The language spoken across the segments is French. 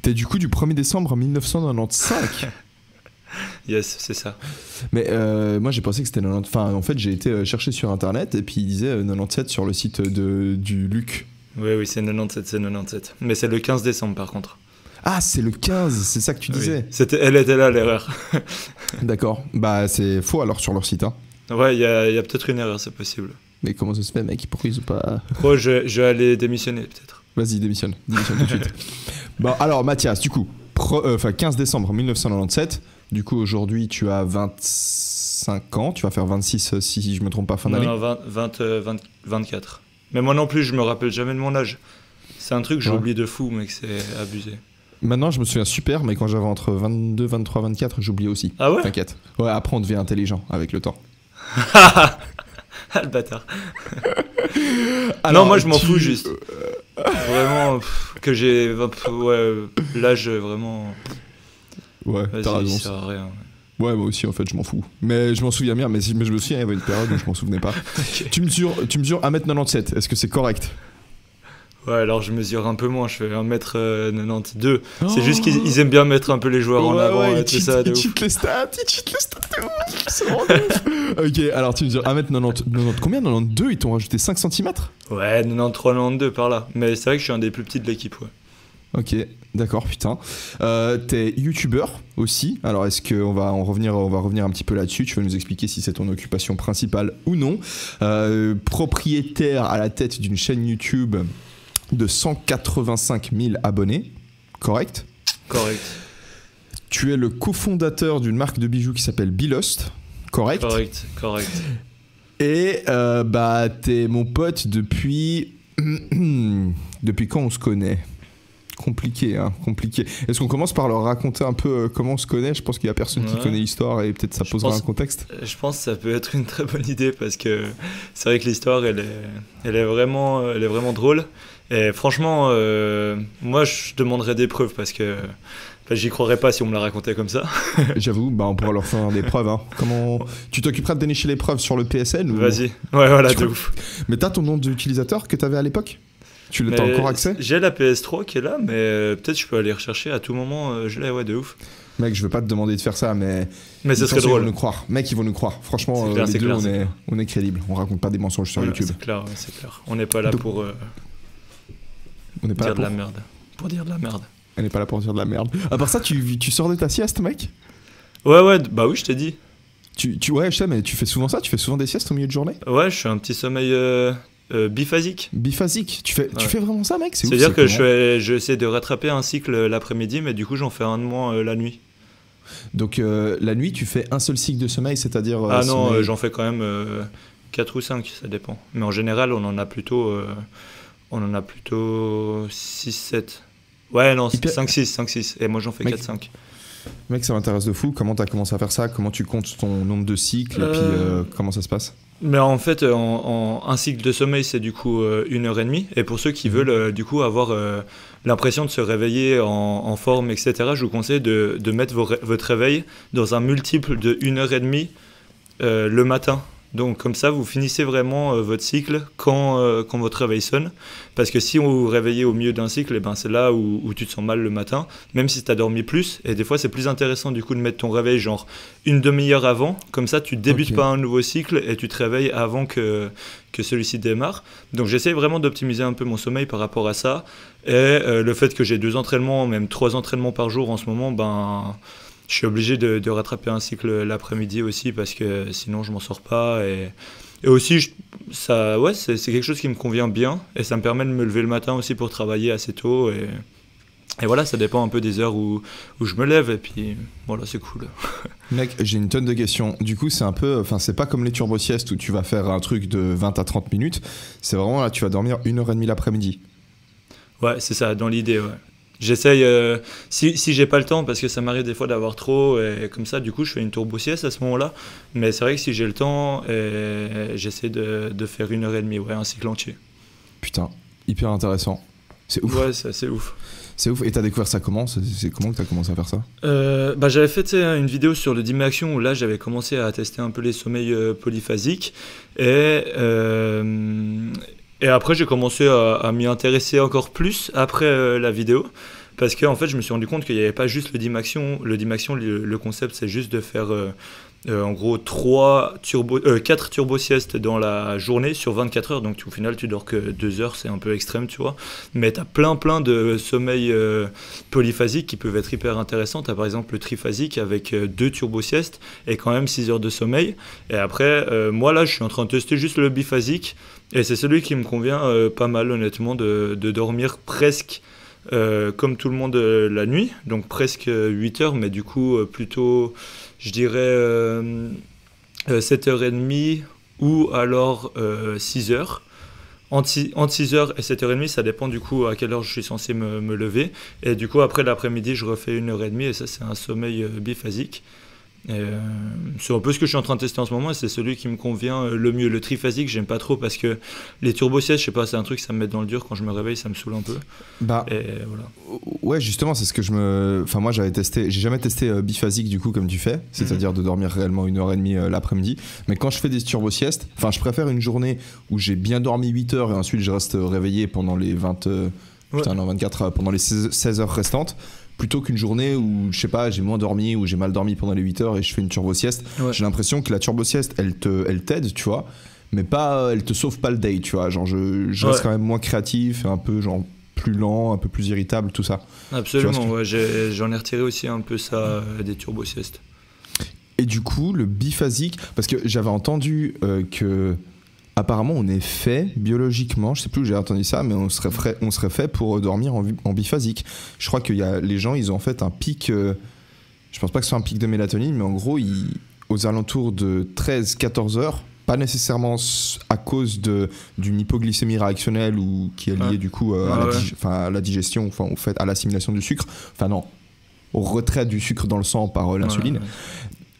T'es du coup du 1er décembre 1995. Yes, c'est ça. Mais moi j'ai pensé que c'était 90. Enfin, en fait, j'ai été chercher sur internet et puis il disait 97 sur le site du Luc. Oui, oui, c'est 97, c'est 97. Mais c'est le 15 décembre par contre. Ah, c'est le 15, c'est ça que tu disais. Oui. Elle était là l'erreur. D'accord. Bah, c'est faux alors sur leur site, hein. Ouais, il y a peut-être une erreur, c'est possible. Mais comment ça se fait, mec? Pourquoi ils ont pas. Oh, je vais aller démissionner peut-être. Vas-y, démissionne. Démissionne tout de suite. Bon, alors Mathias, du coup, 15 décembre 1997. Du coup, aujourd'hui, tu as 25 ans. Tu vas faire 26 si je me trompe pas, fin d'année. Non, 24. Mais moi non plus, je me rappelle jamais de mon âge. C'est un truc que j'oublie de fou, mec, c'est abusé. Maintenant, je me souviens super, mais quand j'avais entre 22, 23, 24, j'oubliais aussi. Ah ouais? T'inquiète. Ouais, après, on devient intelligent avec le temps. Ah, le bâtard. Alors, non, moi, je m'en fous juste. Vraiment, que j'ai... Ouais, l'âge, vraiment... Ouais, t'as raison. Ça sert à rien. Ouais, moi aussi, en fait, je m'en fous. Mais je m'en souviens bien, mais je me souviens, il y avait une période où je m'en souvenais pas. Okay. Tu mesures 1m97, est-ce que c'est correct? Ouais, alors je mesure un peu moins, je fais 1m92. Oh, c'est juste qu'ils aiment bien mettre un peu les joueurs en avant et tout ça. Ils cheatent les stats, de ouf. C'est vraiment de ouf. Ok, alors tu mesures 1m90, combien? 92, ils t'ont rajouté 5 cm? Ouais, 93, 92 par là. Mais c'est vrai que je suis un des plus petits de l'équipe, ouais. Ok, d'accord, putain. T'es youtubeur aussi. Alors est-ce qu'on va revenir un petit peu là-dessus? Tu vas nous expliquer si c'est ton occupation principale ou non. Propriétaire à la tête d'une chaîne YouTube de 185 000 abonnés, correct? Correct. Tu es le cofondateur d'une marque de bijoux qui s'appelle Bilost, correct? Correct. Et bah t'es mon pote depuis quand on se connaît? Compliqué, hein, compliqué. Est-ce qu'on commence par leur raconter un peu comment on se connaît? Je pense qu'il y a personne qui connaît l'histoire et peut-être ça posera un contexte. Je pense que ça peut être une très bonne idée parce que c'est vrai que l'histoire elle est vraiment drôle. Et franchement, moi je demanderais des preuves parce que j'y croirais pas si on me la racontait comme ça. J'avoue, bah on pourra leur faire des preuves. Hein. Comment tu t'occuperas de dénicher les preuves sur le PSN ou... Vas-y. Ouais, voilà, de ouf. Mais t'as ton nom d'utilisateur que t'avais à l'époque? Tu l'as encore accès? J'ai la PS3 qui est là, mais peut-être je peux aller rechercher à tout moment. Je l'ai, ouais, de ouf. Mec, je veux pas te demander de faire ça, mais ce serait drôle. Ils vont nous croire. Mec, ils vont nous croire. Franchement, les deux, on est crédibles. On raconte pas des mensonges sur YouTube. C'est clair. On n'est pas là pour dire de la merde. Pour dire de la merde. On n'est pas là pour dire de la merde. À part ça, tu sors de ta sieste, mec? Ouais, bah oui, je t'ai dit. Ouais, je sais, mais tu fais souvent ça? Tu fais souvent des siestes au milieu de journée? Ouais, je fais un petit sommeil biphasique. Biphasique? Tu fais vraiment ça, mec? C'est-à-dire que j'essaie de rattraper un cycle l'après-midi, mais du coup, j'en fais un de moins la nuit. Donc, la nuit, tu fais un seul cycle de sommeil, c'est-à-dire... Ah non, j'en fais quand même 4 ou 5, ça dépend. Mais en général, on en a plutôt 6, 7. Ouais, non, 5, 6. Et moi, j'en fais 4, 5. Mec, ça m'intéresse de fou. Comment t'as commencé à faire ça? Comment tu comptes ton nombre de cycles? Et puis, comment ça se passe? Mais en fait, un cycle de sommeil, c'est du coup 1h30. Et pour ceux qui veulent du coup avoir l'impression de se réveiller en forme, etc., je vous conseille de mettre votre réveil dans un multiple de 1h30 le matin. Donc comme ça, vous finissez vraiment votre cycle quand votre réveil sonne. Parce que si vous vous réveillez au milieu d'un cycle, c'est là où tu te sens mal le matin, même si tu as dormi plus. Et des fois, c'est plus intéressant du coup de mettre ton réveil genre une demi-heure avant. Comme ça, tu débutes pas un nouveau cycle et tu te réveilles avant que celui-ci démarre. Donc j'essaie vraiment d'optimiser un peu mon sommeil par rapport à ça. Et le fait que j'ai 2 entraînements, même 3 entraînements par jour en ce moment, je suis obligé de rattraper un cycle l'après-midi aussi parce que sinon je m'en sors pas. Et aussi, c'est quelque chose qui me convient bien et ça me permet de me lever le matin aussi pour travailler assez tôt. Et voilà, ça dépend un peu des heures où je me lève et puis voilà, c'est cool. Mec, j'ai une tonne de questions. Du coup, c'est pas comme les turbo-siestes où tu vas faire un truc de 20 à 30 minutes. C'est vraiment là, tu vas dormir 1h30 l'après-midi. Ouais, c'est ça, dans l'idée, ouais. J'essaye, si j'ai pas le temps, parce que ça m'arrive des fois d'avoir trop, et comme ça, du coup, je fais une turbo-sieste à ce moment-là. Mais c'est vrai que si j'ai le temps, j'essaie de faire 1h30, ouais, un cycle entier. Putain, hyper intéressant. C'est ouf. Ouais, c'est assez ouf. C'est ouf. Et t'as découvert ça comment? C'est comment que t'as commencé à faire ça? J'avais fait une vidéo sur le Dime Action où là, j'avais commencé à tester un peu les sommeils polyphasiques. Et après, j'ai commencé à m'y intéresser encore plus après la vidéo. parce que en fait, je me suis rendu compte qu'il n'y avait pas juste le dimaction. Le concept, c'est juste de faire en gros 4 turbo-siestes dans la journée sur 24 heures. Donc au final, tu dors que 2 heures, c'est un peu extrême, tu vois. Mais tu as plein de sommeils polyphasiques qui peuvent être hyper intéressants. Tu as par exemple le triphasique avec 2 turbo-siestes et quand même 6 heures de sommeil. Et après, moi là, je suis en train de tester juste le biphasique. Et c'est celui qui me convient pas mal, honnêtement, de dormir presque comme tout le monde la nuit. Donc presque 8 heures, mais du coup plutôt... Je dirais 7h30 ou alors 6h. Entre 6h et 7h30, ça dépend du coup à quelle heure je suis censé me lever. Et du coup, après l'après-midi, je refais 1h30 et ça, c'est un sommeil biphasique. C'est un peu ce que je suis en train de tester en ce moment et c'est celui qui me convient le mieux. Le triphasique, j'aime pas trop parce que les turbo-siestes, je sais pas, c'est un truc, ça me met dans le dur quand je me réveille, ça me saoule un peu. Et voilà. Ouais, justement, c'est ce que Enfin, moi, j'ai jamais testé biphasique du coup, comme tu fais, c'est-à-dire de dormir réellement 1h30 l'après-midi. Mais quand je fais des turbo-siestes, enfin, je préfère une journée où j'ai bien dormi 8 heures et ensuite je reste réveillé pendant les 24, pendant les 16 heures restantes. Plutôt qu'une journée où, je sais pas, j'ai moins dormi ou j'ai mal dormi pendant les 8 heures et je fais une turbo-sieste. Ouais. J'ai l'impression que la turbo-sieste, elle t'aide, tu vois, mais pas, elle te sauve pas le day, tu vois. Genre, je reste quand même moins créatif, un peu genre plus lent, un peu plus irritable, tout ça. Absolument, ouais, j'en ai retiré aussi un peu ça des turbo-siestes. Et du coup, le biphasique, parce que j'avais entendu que... Apparemment, on est fait biologiquement, je sais plus où j'ai entendu ça, mais on serait fait pour dormir en biphasique. Je crois que les gens, ils ont en fait un pic, je pense pas que ce soit un pic de mélatonine, mais en gros, aux alentours de 13-14 heures, pas nécessairement à cause d'une hypoglycémie réactionnelle ou qui est liée du coup à la digestion, enfin, au fait, à l'assimilation du sucre, enfin non, au retrait du sucre dans le sang par l'insuline. Ouais.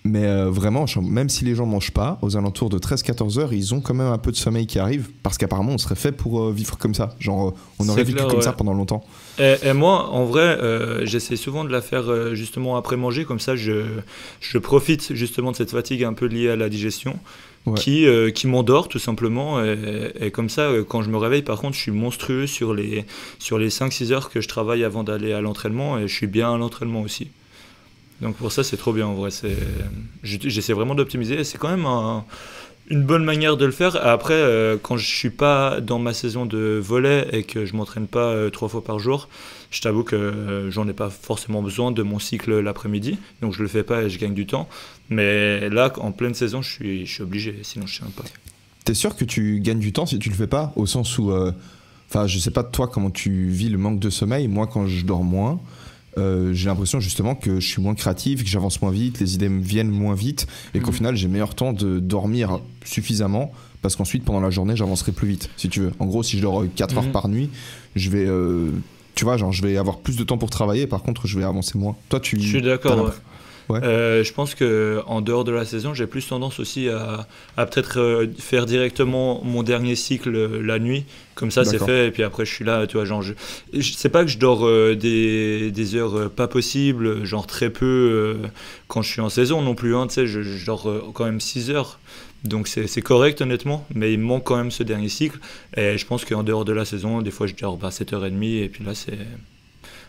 Mais vraiment, même si les gens mangent pas, aux alentours de 13-14 heures, ils ont quand même un peu de sommeil qui arrive, parce qu'apparemment, on serait fait pour vivre comme ça. Genre, on aurait vécu comme ça pendant longtemps. Et moi, en vrai, j'essaie souvent de la faire justement après manger, comme ça, je profite justement de cette fatigue un peu liée à la digestion, qui m'endort tout simplement. Et comme ça, quand je me réveille, par contre, je suis monstrueux sur les 5-6 heures que je travaille avant d'aller à l'entraînement, et je suis bien à l'entraînement aussi. Donc pour ça, c'est trop bien en vrai. J'essaie vraiment d'optimiser et c'est quand même une bonne manière de le faire. Après, quand je suis pas dans ma saison de volley et que je m'entraîne pas 3 fois par jour, je t'avoue que j'en ai pas forcément besoin de mon cycle l'après-midi. Donc je le fais pas et je gagne du temps. Mais là, en pleine saison, je suis obligé, sinon je tiens pas. T'es sûr que tu gagnes du temps si tu le fais pas? Au sens où... Enfin, je sais pas de toi comment tu vis le manque de sommeil. Moi, quand je dors moins... j'ai l'impression justement que je suis moins créatif, que j'avance moins vite, les idées me viennent moins vite et qu'au final j'ai meilleur temps de dormir suffisamment parce qu'ensuite pendant la journée j'avancerai plus vite si tu veux. En gros, si je dors 4 heures par nuit, je vais tu vois, genre je vais avoir plus de temps pour travailler, par contre je vais avancer moins. Toi je suis d'accord. Ouais. Je pense qu'en dehors de la saison, j'ai plus tendance aussi à peut-être faire directement mon dernier cycle la nuit. Comme ça, c'est fait. Et puis après, je suis là, tu vois, genre, c'est pas que je dors des heures pas possibles, genre très peu quand je suis en saison non plus. Hein, tu sais, je dors quand même 6 heures. Donc c'est correct, honnêtement. Mais il me manque quand même ce dernier cycle. Et je pense qu'en dehors de la saison, des fois, je dors 7h30. Et puis là,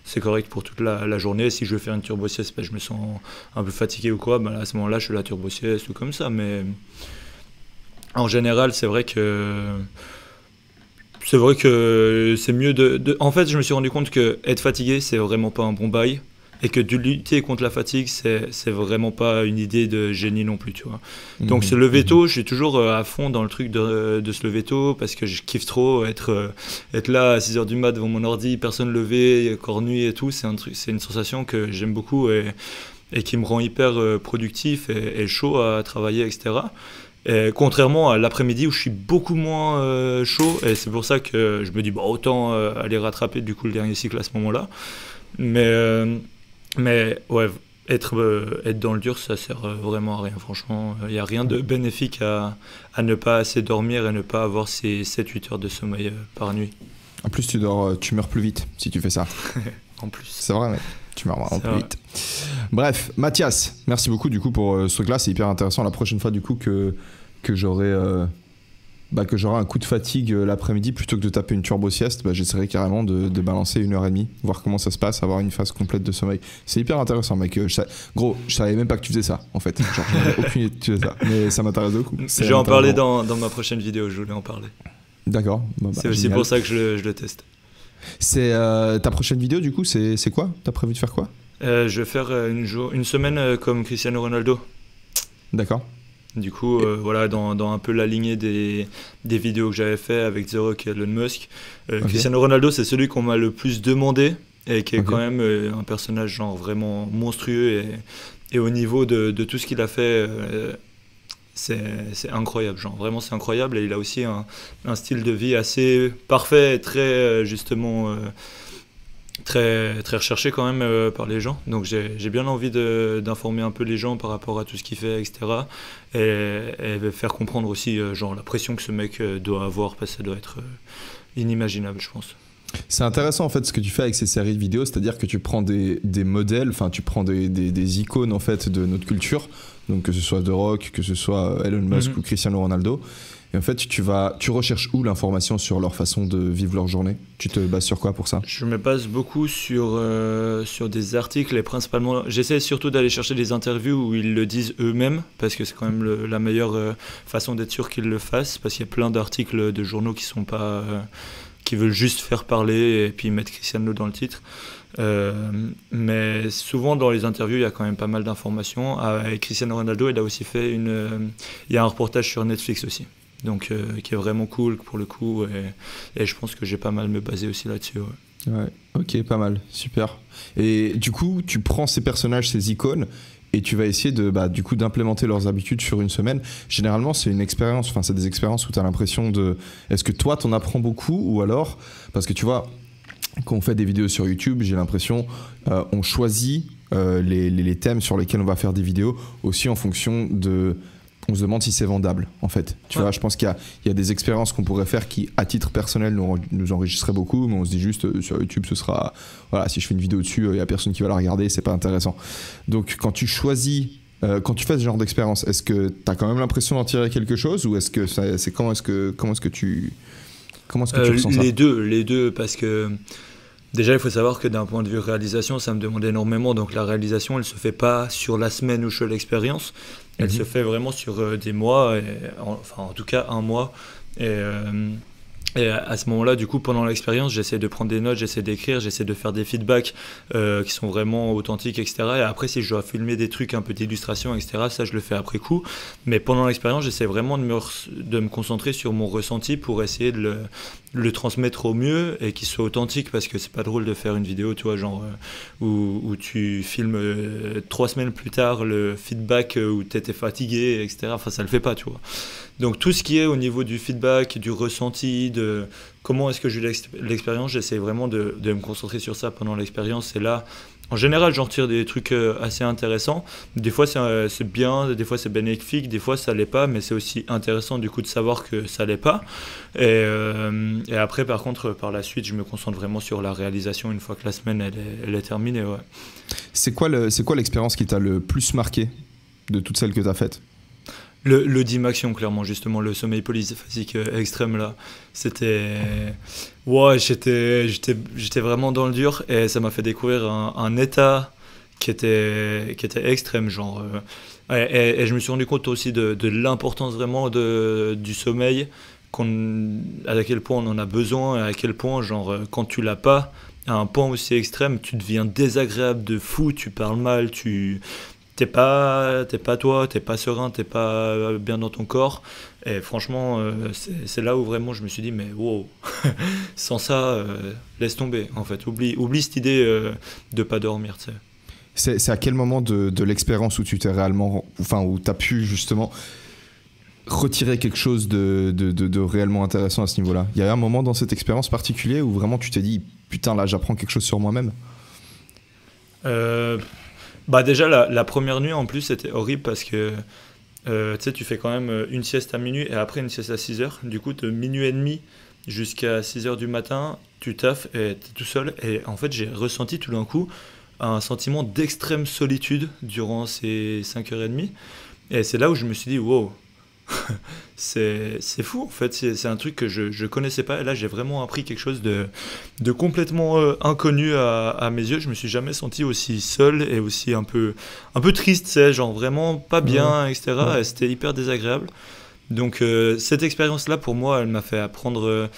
c'est correct pour toute la journée. Si je veux faire une turbo-sieste, je me sens un peu fatigué ou quoi, à ce moment-là, je fais la turbo-sieste ou comme ça. Mais en général, c'est vrai que c'est mieux En fait, je me suis rendu compte que être fatigué, c'est vraiment pas un bon bail. Et que de lutter contre la fatigue, c'est vraiment pas une idée de génie non plus, tu vois. Donc se lever tôt, je suis toujours à fond dans le truc de se lever tôt parce que je kiffe trop être là à 6h du mat devant mon ordi, personne levé, corps nuit et tout. C'est une sensation que j'aime beaucoup et qui me rend hyper productif et chaud à travailler, etc. Et contrairement à l'après-midi où je suis beaucoup moins chaud, et c'est pour ça que je me dis autant aller rattraper du coup le dernier cycle à ce moment-là. Mais ouais, être dans le dur, ça sert vraiment à rien, franchement. Il n'y a rien de bénéfique à ne pas assez dormir et ne pas avoir ces 7-8 heures de sommeil par nuit. En plus, tu meurs plus vite si tu fais ça. En plus. C'est vrai, mais tu meurs vraiment plus vite. Bref, Mathias, merci beaucoup du coup pour ce truc-là. C'est hyper intéressant. La prochaine fois du coup que j'aurai bah, que j'aurai un coup de fatigue l'après-midi, plutôt que de taper une turbo sieste, bah, j'essaierai carrément de balancer 1h30, voir comment ça se passe, avoir une phase complète de sommeil. C'est hyper intéressant, mec. Gros, je savais même pas que tu faisais ça, en fait. Genre, j'avais aucune idée que tu faisais ça, mais ça m'intéresse beaucoup. Je vais en parler dans ma prochaine vidéo, je voulais en parler. D'accord. Bah, c'est aussi pour ça que je le teste. C'est ta prochaine vidéo, du coup, c'est quoi? T'as prévu de faire quoi? Je vais faire une semaine comme Cristiano Ronaldo. D'accord. Du coup, voilà, dans un peu la lignée des vidéos que j'avais fait avec The Rock et Elon Musk. Okay. Cristiano Ronaldo, c'est celui qu'on m'a le plus demandé et qui est quand même un personnage genre vraiment monstrueux et au niveau de tout ce qu'il a fait, c'est incroyable. Genre vraiment, c'est incroyable. Et il a aussi un style de vie assez parfait et très justement très, très recherché quand même par les gens. Donc j'ai bien envie d'informer un peu les gens par rapport à tout ce qu'il fait, etc. Et faire comprendre aussi genre la pression que ce mec doit avoir, parce que ça doit être inimaginable, je pense. C'est intéressant en fait ce que tu fais avec ces séries de vidéos, c'est-à-dire que tu prends des modèles, enfin tu prends des icônes en fait de notre culture, donc que ce soit The Rock, que ce soit Elon Musk ou Cristiano Ronaldo. Et en fait, tu recherches où l'information sur leur façon de vivre leur journée? Tu te bases sur quoi pour ça? Je me base beaucoup sur des articles et principalement, j'essaie surtout d'aller chercher des interviews où ils le disent eux-mêmes, parce que c'est quand même la meilleure façon d'être sûr qu'ils le fassent, parce qu'il y a plein d'articles de journaux qui sont pas, qui veulent juste faire parler et puis mettre Cristiano dans le titre. Mais souvent dans les interviews il y a quand même pas mal d'informations. Avec Cristiano Ronaldo, il a aussi fait il y a un reportage sur Netflix aussi. Donc qui est vraiment cool pour le coup et je pense que j'ai pas mal me baser aussi là-dessus. Ouais, ok, pas mal, super. Et du coup, tu prends ces personnages, ces icônes, et tu vas essayer du coup d'implémenter leurs habitudes sur une semaine. Généralement, c'est une expérience, enfin c'est des expériences où tu as l'impression de... Est-ce que toi, t'en apprends beaucoup ou alors... Parce que tu vois, quand on fait des vidéos sur YouTube, j'ai l'impression on choisit les thèmes sur lesquels on va faire des vidéos aussi en fonction de... On se demande si c'est vendable, en fait. Tu vois, je pense qu'il y a des expériences qu'on pourrait faire qui, à titre personnel, nous enrichisseraient beaucoup, mais on se dit juste, sur YouTube, ce sera... Voilà, si je fais une vidéo dessus, il n'y a personne qui va la regarder, c'est pas intéressant. Donc, quand tu choisis... quand tu fais ce genre d'expérience, est-ce que tu as quand même l'impression d'en tirer quelque chose ou est-ce que comment est-ce que tu ressens ça? Les deux, parce que... Déjà, il faut savoir que d'un point de vue réalisation, ça me demande énormément. Donc la réalisation, elle ne se fait pas sur la semaine où je fais l'expérience. Elle se fait vraiment sur des mois, enfin en tout cas un mois. Et à ce moment-là, du coup, pendant l'expérience, j'essaie de prendre des notes, j'essaie d'écrire, j'essaie de faire des feedbacks qui sont vraiment authentiques, etc. Et après, si je dois filmer des trucs un peu d'illustration, etc., ça, je le fais après coup. Mais pendant l'expérience, j'essaie vraiment de me concentrer sur mon ressenti pour essayer de le transmettre au mieux et qu'il soit authentique, parce que c'est pas drôle de faire une vidéo, tu vois, genre où tu filmes 3 semaines plus tard le feedback où t'étais fatigué, etc. Enfin, ça le fait pas, tu vois. Donc tout ce qui est au niveau du feedback, du ressenti, de comment est-ce que j'ai l'expérience, j'essaie vraiment de me concentrer sur ça pendant l'expérience. Et là, en général, j'en retire des trucs assez intéressants. Des fois, c'est bien, des fois, c'est bénéfique, des fois, ça l'est pas, mais c'est aussi intéressant du coup de savoir que ça l'est pas. Et après, par contre, par la suite, je me concentre vraiment sur la réalisation une fois que la semaine elle est terminée. Ouais. C'est quoi l'expérience qui t'a le plus marqué de toutes celles que tu as faites? Le Dim Action, clairement, justement, le sommeil polyphasique extrême, là, c'était... Ouais, j'étais vraiment dans le dur, et ça m'a fait découvrir un état qui était extrême, genre... et je me suis rendu compte aussi de l'importance vraiment du sommeil, à quel point on en a besoin, et à quel point, genre, quand tu l'as pas, à un point aussi extrême, tu deviens désagréable de fou, tu parles mal, t'es pas toi, t'es pas serein, t'es pas bien dans ton corps. Et franchement, c'est là où vraiment je me suis dit, mais wow, sans ça, laisse tomber, en fait. Oublie cette idée de pas dormir, tu sais. C'est à quel moment de l'expérience où tu t'es réellement... Enfin, où t'as pu justement retirer quelque chose de réellement intéressant à ce niveau-là? Il y a un moment dans cette expérience particulière où vraiment tu t'es dit, putain, là, j'apprends quelque chose sur moi-même? Bah déjà la première nuit en plus c'était horrible parce que tu sais, tu fais quand même une sieste à minuit et après une sieste à 6h. Du coup de minuit et demi jusqu'à 6h du matin tu taffes et t'es tout seul. Et en fait j'ai ressenti tout d'un coup un sentiment d'extrême solitude durant ces 5h30. Et c'est là où je me suis dit wow, c'est fou en fait, c'est un truc que je connaissais pas et là j'ai vraiment appris quelque chose de complètement inconnu à mes yeux. Je me suis jamais senti aussi seul et aussi un peu triste, c'est genre vraiment pas bien, etc. Et c'était hyper désagréable. Donc cette expérience là pour moi elle m'a fait apprendre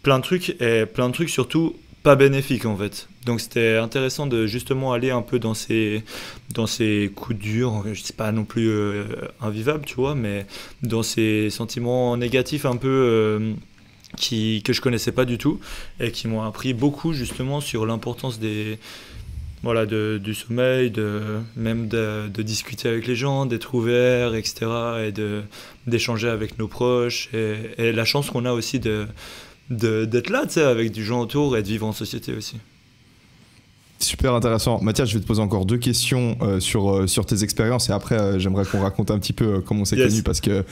plein de trucs et plein de trucs surtout pas bénéfiques en fait. Donc c'était intéressant de justement aller un peu dans ces coups durs, je sais pas non plus invivables, tu vois, mais dans ces sentiments négatifs un peu que je connaissais pas du tout et qui m'ont appris beaucoup justement sur l'importance du sommeil, même de discuter avec les gens, d'être ouvert, etc. et d'échanger avec nos proches et la chance qu'on a aussi d'être là, tu sais, avec du gens autour et de vivre en société aussi. Super intéressant. Mathias, je vais te poser encore 2 questions sur tes expériences et après j'aimerais qu'on raconte un petit peu comment on s'est connus parce que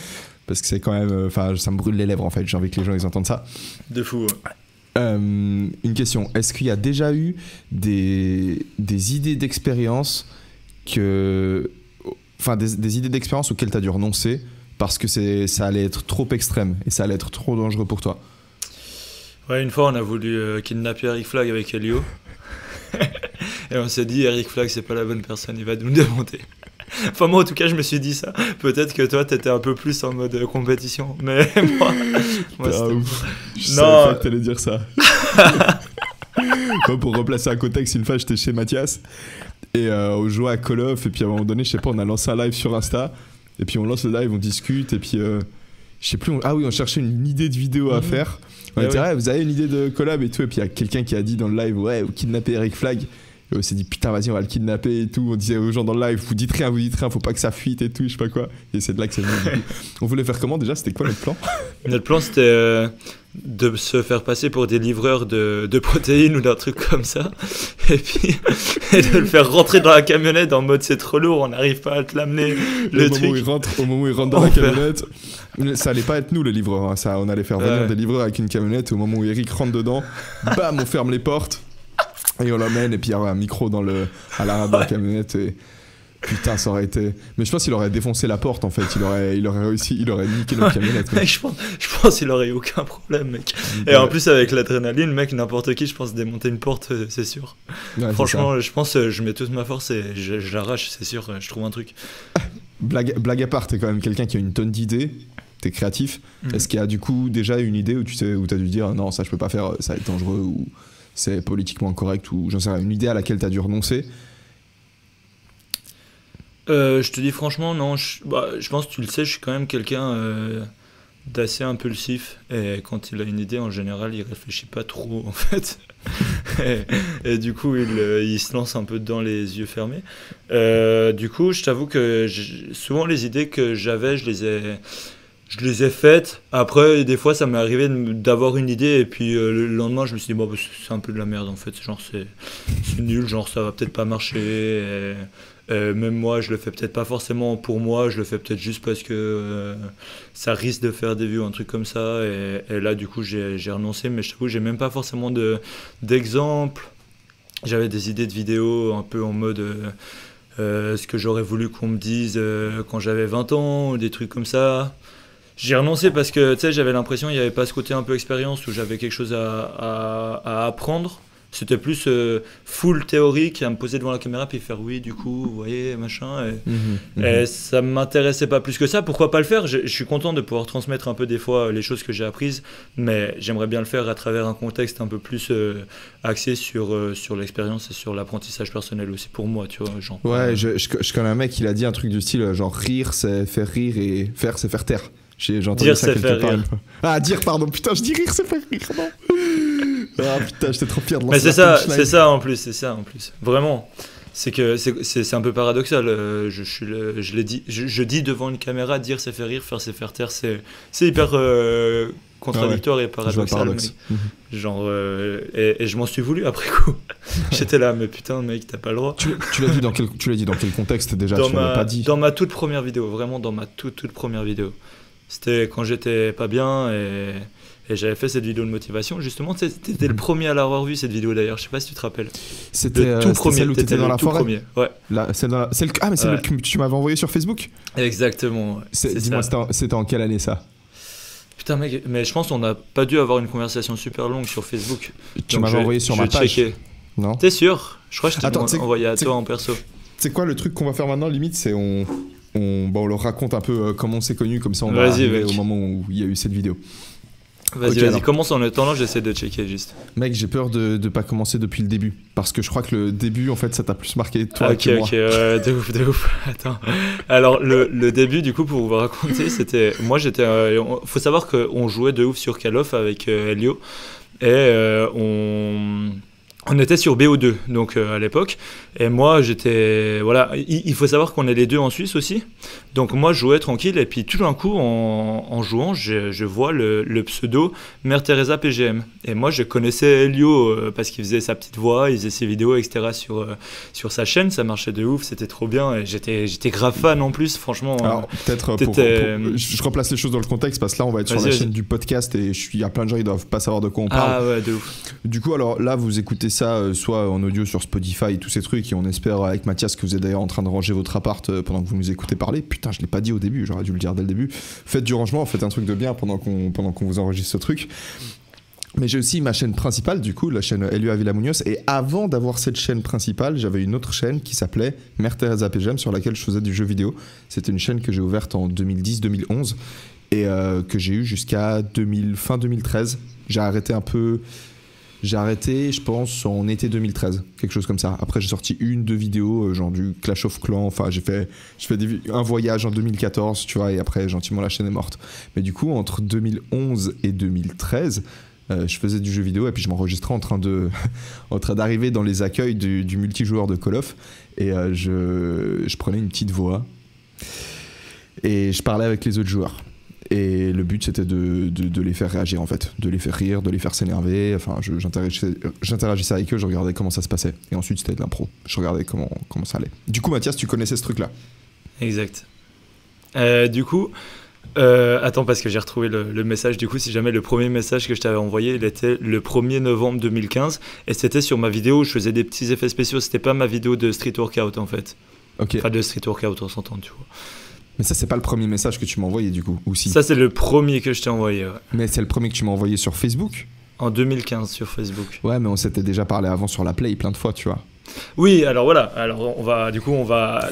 c'est quand même, ça me brûle les lèvres en fait, j'ai envie que les gens ils entendent ça. De fou. Ouais. Une question, est-ce qu'il y a déjà eu des idées d'expérience des idées d'expérience auxquelles tu as dû renoncer parce que ça allait être trop extrême et ça allait être trop dangereux pour toi? Ouais, une fois on a voulu kidnapper Eric Flagg avec Elio. Et on s'est dit, Eric Flagg, c'est pas la bonne personne, il va nous démonter. Enfin, moi, en tout cas, je me suis dit ça. Peut-être que toi, t'étais un peu plus en mode compétition. Mais moi c'était... ouf. Je savais pas que t'allais dire ça. Moi, pour replacer un contexte, une fois, j'étais chez Mathias. Et on jouait à Call of. Et puis, à un moment donné, je sais pas, on a lancé un live sur Insta. Et puis, on lance le live, on discute. Et puis, je sais plus, on cherchait une idée de vidéo à faire. On a dit, vous avez une idée de collab et tout. Et puis, il y a quelqu'un qui a dit dans le live, ouais, vous kidnappez Eric Flagg. Et on s'est dit, putain, vas-y, on va le kidnapper et tout. On disait aux gens dans le live, vous dites rien, faut pas que ça fuite et tout, je sais pas quoi. Et c'est de là que c'est venu. On voulait faire comment déjà? C'était quoi notre plan? Notre plan, c'était de se faire passer pour des livreurs de protéines ou d'un truc comme ça. Et puis, de le faire rentrer dans la camionnette en mode c'est trop lourd, on n'arrive pas à te l'amener. Au moment où il rentre dans la camionnette, ça allait pas être nous les livreurs. Hein. Ça, on allait faire venir des livreurs avec une camionnette. Au moment où Eric rentre dedans, bam, on ferme les portes. Et on l'emmène et puis il y aurait un micro à l'arrière de la camionnette et putain ça aurait été... Mais je pense qu'il aurait défoncé la porte en fait, il aurait réussi, il aurait niqué notre camionnette. Mec, je pense qu'il aurait eu aucun problème mec. Et en plus avec l'adrénaline, mec, n'importe qui je pense démonter une porte c'est sûr. Ouais, franchement je pense je mets toute ma force et je l'arrache c'est sûr, je trouve un truc. Blague à part, t'es quand même quelqu'un qui a une tonne d'idées, t'es créatif. Est-ce qu'il y a du coup déjà une idée où t'as dû dire non ça je peux pas faire, ça va être dangereux ou... c'est politiquement incorrect ou j'en sais rien, une idée à laquelle tu as dû renoncer? Je te dis franchement, non, je pense que tu le sais, je suis quand même quelqu'un d'assez impulsif et quand il a une idée, en général, il réfléchit pas trop en fait. et du coup, il se lance un peu dedans les yeux fermés. Du coup, je t'avoue que souvent les idées que j'avais, je les ai faites. Après, des fois, ça m'est arrivé d'avoir une idée et puis le lendemain, je me suis dit, bon, c'est un peu de la merde en fait. Genre, c'est nul, genre, ça va peut-être pas marcher. Et même moi, je le fais peut-être pas forcément pour moi, je le fais peut-être juste parce que ça risque de faire des vues, un truc comme ça. Et là, du coup, j'ai renoncé, mais je t'avoue, j'ai même pas forcément d'exemple. J'avais des idées de vidéos un peu en mode. Ce que j'aurais voulu qu'on me dise quand j'avais 20 ans, ou des trucs comme ça. J'ai renoncé parce que j'avais l'impression qu'il n'y avait pas ce côté un peu expérience où j'avais quelque chose à apprendre. C'était plus full théorique, à me poser devant la caméra puis faire oui, du coup, vous voyez, machin. Et ça ne m'intéressait pas plus que ça. Pourquoi pas le faire? Je suis content de pouvoir transmettre un peu des fois les choses que j'ai apprises, mais j'aimerais bien le faire à travers un contexte un peu plus axé sur l'expérience et sur l'apprentissage personnel aussi pour moi, tu vois. Genre, ouais, je connais un mec, il a dit un truc du style genre rire, c'est faire rire et faire, c'est faire taire. J'ai entendu ça quelque part. Ah, dire, pardon, putain, je dis rire, c'est faire rire, non. Ah putain, j'étais trop fier de lancer. Mais c'est ça en plus. Vraiment. C'est un peu paradoxal. Je l'ai dit. Je dis devant une caméra, dire c'est faire rire, faire c'est faire taire. C'est hyper contradictoire et paradoxal. Genre, et je m'en suis voulu après coup. J'étais là, mais putain, mec, t'as pas le droit. Tu l'as dit dans quel contexte déjà? Tu l'as pas dit. Dans ma toute première vidéo, vraiment dans ma toute première vidéo. C'était quand j'étais pas bien et Et j'avais fait cette vidéo de motivation, justement. T'étais le premier à l'avoir vu, cette vidéo d'ailleurs. Je sais pas si tu te rappelles. C'était tout premier. Celle où t'étais dans la forêt. Premier. Ouais. Mais c'est celle que tu m'avais envoyé sur Facebook. Exactement. Ouais. Dis-moi, c'était en quelle année ça? Putain mec, mais je pense qu'on n'a pas dû avoir une conversation super longue sur Facebook. Tu m'avais envoyé sur ma page. Non. T'es sûr? Je crois que je t'ai envoyé à toi en perso. C'est quoi le truc qu'on va faire maintenant, limite, c'est on leur raconte un peu comment on s'est connus, comme ça on va arriver au moment où il y a eu cette vidéo. Vas-y, commence en attendant, j'essaie de checker juste. Mec, j'ai peur de pas commencer depuis le début, parce que je crois que le début, en fait, ça t'a plus marqué toi que moi. Ok, de ouf. Attends. Alors, le début, du coup, pour vous raconter, c'était... Moi, faut savoir qu'on jouait de ouf sur Call of avec Elio, et on était sur BO2, donc à l'époque, et moi j'étais... Voilà, il faut savoir qu'on est les deux en Suisse aussi, donc moi je jouais tranquille, et puis tout d'un coup en jouant, je vois le pseudo Mère Teresa PGM, et moi je connaissais Elio parce qu'il faisait sa petite voix, il faisait ses vidéos, etc. sur sa chaîne, ça marchait de ouf, c'était trop bien, et j'étais grave fan en plus, franchement. Alors peut-être je replace les choses dans le contexte, parce que là on va être sur la chaîne du podcast, et il y a plein de gens qui doivent pas savoir de quoi on parle. Ah ouais, de ouf. Du coup, alors là vous écoutez ça soit en audio sur Spotify et tous ces trucs, et on espère avec Mathias que vous êtes d'ailleurs en train de ranger votre appart pendant que vous nous écoutez parler. Putain, je l'ai pas dit au début, j'aurais dû le dire dès le début. Faites du rangement, faites un truc de bien pendant qu'on vous enregistre ce truc. Mais j'ai aussi ma chaîne principale, du coup, la chaîne Elio Avila Munoz, et avant d'avoir cette chaîne principale, j'avais une autre chaîne qui s'appelait Mère Teresa PGM, sur laquelle je faisais du jeu vidéo. C'était une chaîne que j'ai ouverte en 2010-2011 et que j'ai eu jusqu'à fin 2013. J'ai arrêté, je pense, en été 2013, quelque chose comme ça. Après, j'ai sorti 1-2 vidéos, genre du Clash of Clans. Enfin, j'ai fait un voyage en 2014, tu vois, et après, gentiment, la chaîne est morte. Mais du coup, entre 2011 et 2013, je faisais du jeu vidéo, et puis je m'enregistrais en train d'arriver dans les accueils du multijoueur de Call of, et je prenais une petite voix, et je parlais avec les autres joueurs. Et le but, c'était de les faire réagir, en fait, de les faire rire, de les faire s'énerver. Enfin, j'interagissais avec eux, je regardais comment ça se passait. Et ensuite, c'était de l'impro. Je regardais comment ça allait. Du coup, Mathias, tu connaissais ce truc-là? Exact. Du coup, attends, parce que j'ai retrouvé le message. Du coup, si jamais le premier message que je t'avais envoyé, il était le 1er novembre 2015. Et c'était sur ma vidéo où je faisais des petits effets spéciaux. C'était pas ma vidéo de street workout, en fait. Ok. Enfin, de street workout, on s'entend, tu vois. Mais ça, c'est pas le premier message que tu m'as envoyé, du coup, ou si? Ça, c'est le premier que je t'ai envoyé, ouais. Mais c'est le premier que tu m'as envoyé sur Facebook? En 2015, sur Facebook. Ouais, mais on s'était déjà parlé avant sur la Play plein de fois, tu vois. Oui, alors voilà. Alors,